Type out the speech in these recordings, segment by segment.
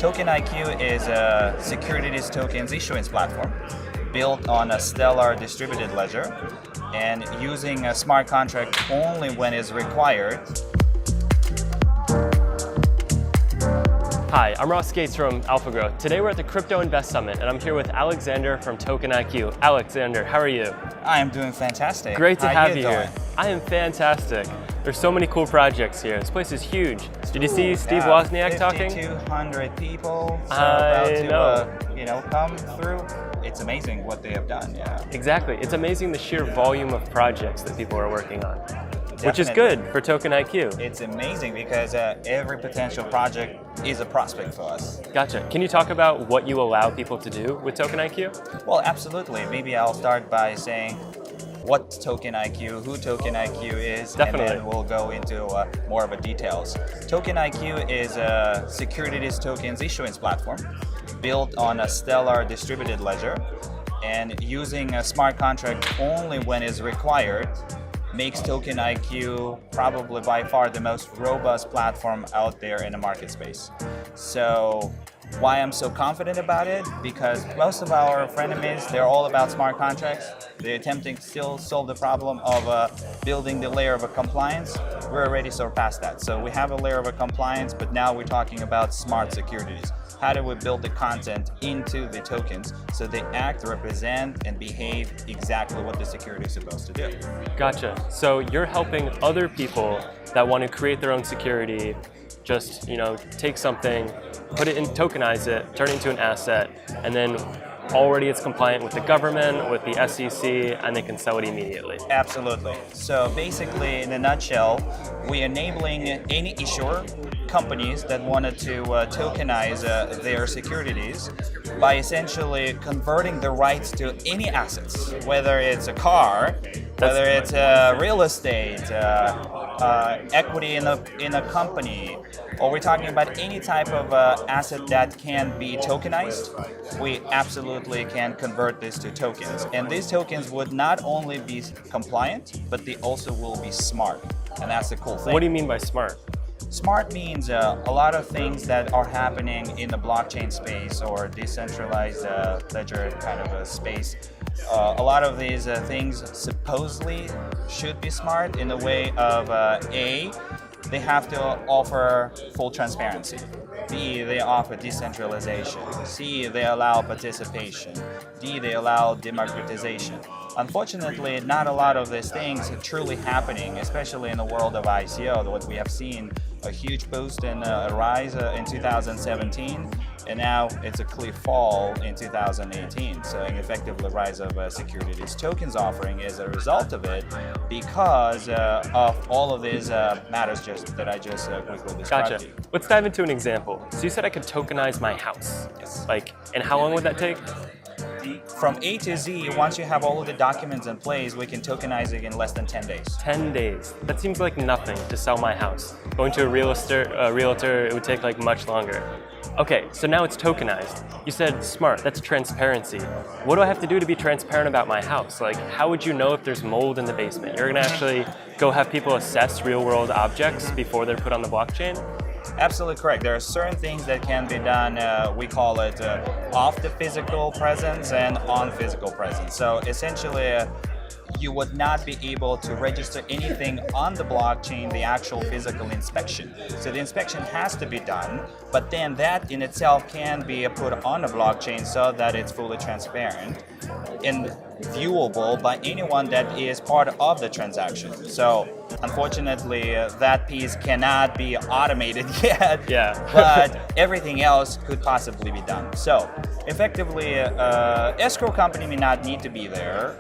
TokenIQ is a securities tokens issuance platform built on a stellar distributed ledger and using a smart contract only when it's required. Hi, I'm Ross Gates from Alphagrowth. Today we're at the Crypto Invest Summit and I'm here with Aleksander from TokenIQ. Aleksander, how are you? I am doing fantastic. Great to have you doing? here. I am fantastic. There's so many cool projects here. This place is huge. Did you see Steve Wozniak talking? 5,200 people about to come through. It's amazing what they have done, yeah. Exactly. It's amazing the sheer volume of projects that people are working on. Definitely. Which is good for TokenIQ. It's amazing because every potential project is a prospect for us. Gotcha. Can you talk about what you allow people to do with TokenIQ? Well, absolutely. Maybe I'll start by saying what's TokenIQ, who TokenIQ is, Definitely. And then we'll go into more of the details. TokenIQ is a securities tokens issuance platform built on a stellar distributed ledger and using a smart contract only when it's required makes TokenIQ probably by far the most robust platform out there in the market space. So why I'm so confident about it? Because most of our frenemies, they're all about smart contracts. They're attempting to still solve the problem of building the layer of a compliance. We're already surpassed that. So we have a layer of a compliance, but now we're talking about smart securities. How do we build the content into the tokens so they act, represent, and behave exactly what the security is supposed to do? Gotcha. So you're helping other people that want to create their own security, just take something, put it in, tokenize it, turn it into an asset, and then already it's compliant with the government, with the SEC, and they can sell it immediately. Absolutely. So basically, in a nutshell, we're enabling any issuer, companies that wanted to tokenize their securities by essentially converting the rights to any assets, whether it's a car, whether it's real estate, equity in a company, or we're talking about any type of asset that can be tokenized. We absolutely can convert this to tokens. And these tokens would not only be compliant, but they also will be smart. And that's the cool thing. What do you mean by smart? Smart means a lot of things that are happening in the blockchain space or decentralized ledger kind of a space. A lot of these things supposedly should be smart in the way of A, they have to offer full transparency. B, they offer decentralization. C, they allow participation. D, they allow democratization. Unfortunately, not a lot of these things are truly happening, especially in the world of ICO. What we have seen a huge boost and a rise in 2017, and now it's a clear fall in 2018. So an effective rise of securities tokens offering is a result of it because of all of these matters that I just quickly described. Gotcha. Let's dive into an example. So you said I could tokenize my house. Yes. And how long would that take? From A to Z, once you have all of the documents in place, we can tokenize it in less than 10 days. 10 days. That seems like nothing to sell my house. Going to a realtor, it would take much longer. Okay, so now it's tokenized. You said smart, that's transparency. What do I have to do to be transparent about my house? How would you know if there's mold in the basement? You're gonna actually go have people assess real world objects before they're put on the blockchain? Absolutely correct. There are certain things that can be done, we call it off the physical presence and on physical presence. So essentially, you would not be able to register anything on the blockchain, the actual physical inspection. So the inspection has to be done, but then that in itself can be put on the blockchain so that it's fully transparent and viewable by anyone that is part of the transaction. So unfortunately, that piece cannot be automated yet, yeah. but everything else could possibly be done. So effectively, escrow company may not need to be there,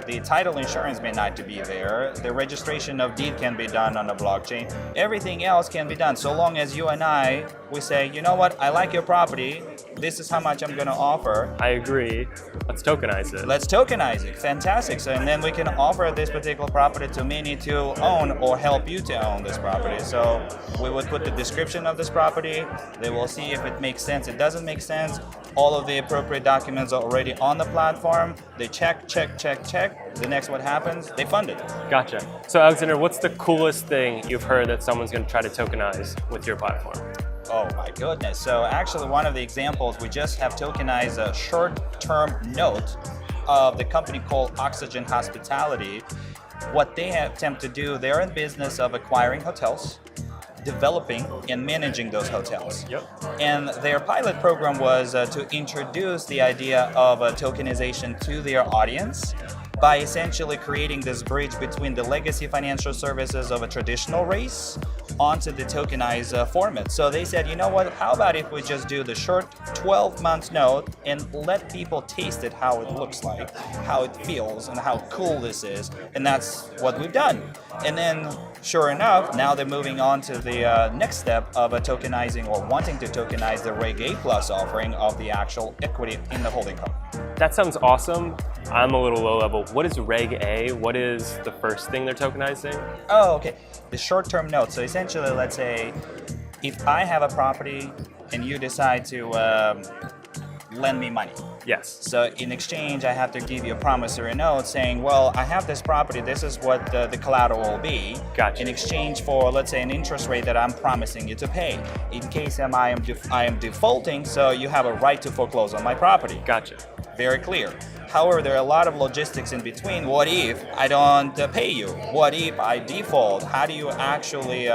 the title insurance may not to be there, the registration of deed can be done on the blockchain, everything else can be done so long as you and I, we say, you know what, I like your property, this is how much I'm going to offer. I agree. Let's tokenize it. Let's tokenize it. Fantastic. So, and then we can offer this particular property to many to own or help you to own this property. So we would put the description of this property. They will see if it makes sense. It doesn't make sense. All of the appropriate documents are already on the platform. They check. The next what happens, they fund it. Gotcha. So Aleksander, what's the coolest thing you've heard that someone's going to try to tokenize with your platform? Oh my goodness. So actually one of the examples, we just have tokenized a short-term note of the company called Oxygen Hospitality. What they attempt to do, they're in business of acquiring hotels, developing and managing those hotels. Yep. And their pilot program was to introduce the idea of tokenization to their audience by essentially creating this bridge between the legacy financial services of a traditional race onto the tokenized format. So they said, you know what, how about if we just do the short 12-month note and let people taste it, how it looks like, how it feels, and how cool this is. And that's what we've done. And then, sure enough, now they're moving on to the next step of tokenizing or wanting to tokenize the Reg A Plus offering of the actual equity in the holding company. That sounds awesome. I'm a little low level. What is Reg A? What is the first thing they're tokenizing? Oh, okay. The short-term note. So essentially, let's say if I have a property and you decide to lend me money. Yes. So in exchange, I have to give you a promissory note saying, well, I have this property, this is what the collateral will be. Gotcha. In exchange for, let's say, an interest rate that I'm promising you to pay. In case I am defaulting, so you have a right to foreclose on my property. Gotcha. Very clear. However, there are a lot of logistics in between. What if I don't pay you? What if I default? How do you actually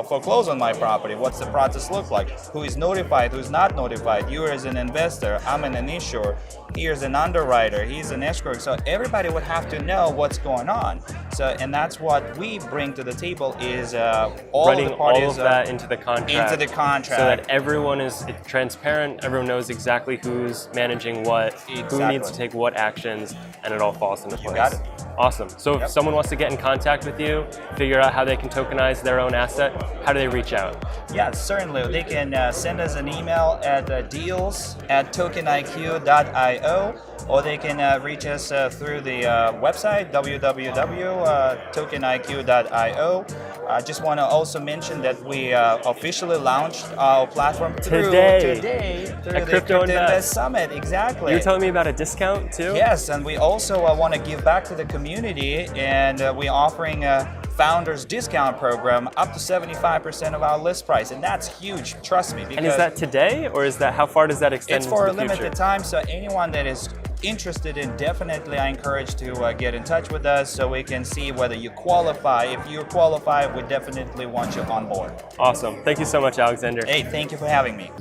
foreclose on my property? What's the process look like? Who is notified? Who's not notified? You as an investor, I'm an issuer. Here's an underwriter. He's an escrow. So everybody would have to know what's going on. So, and that's what we bring to the table is Running of the parties all of that into the contract. Into the contract. So that everyone is transparent, everyone knows exactly who's managing what, who needs to take what actions, and it all falls into place. got it. Awesome. So if someone wants to get in contact with you, figure out how they can tokenize their own asset, how do they reach out? Yeah, certainly. They can send us an email at deals@tokeniq.io, or they can reach us through the website www.tokeniq.io. I just want to also mention that we officially launched our platform today through the Crypto Invest Summit. Exactly. You're telling me about a discount too? Yes, and we also want to give back to the community, and we're offering a founders discount program up to 75% of our list price, and that's huge. Trust me. And is that today, or is that how far does that extend? It's for a into the limited future? time, so anyone that is interested in, definitely I encourage to get in touch with us so we can see whether you qualify. If you qualify, we definitely want you on board. Awesome. Thank you so much, Alexander. Hey, thank you for having me.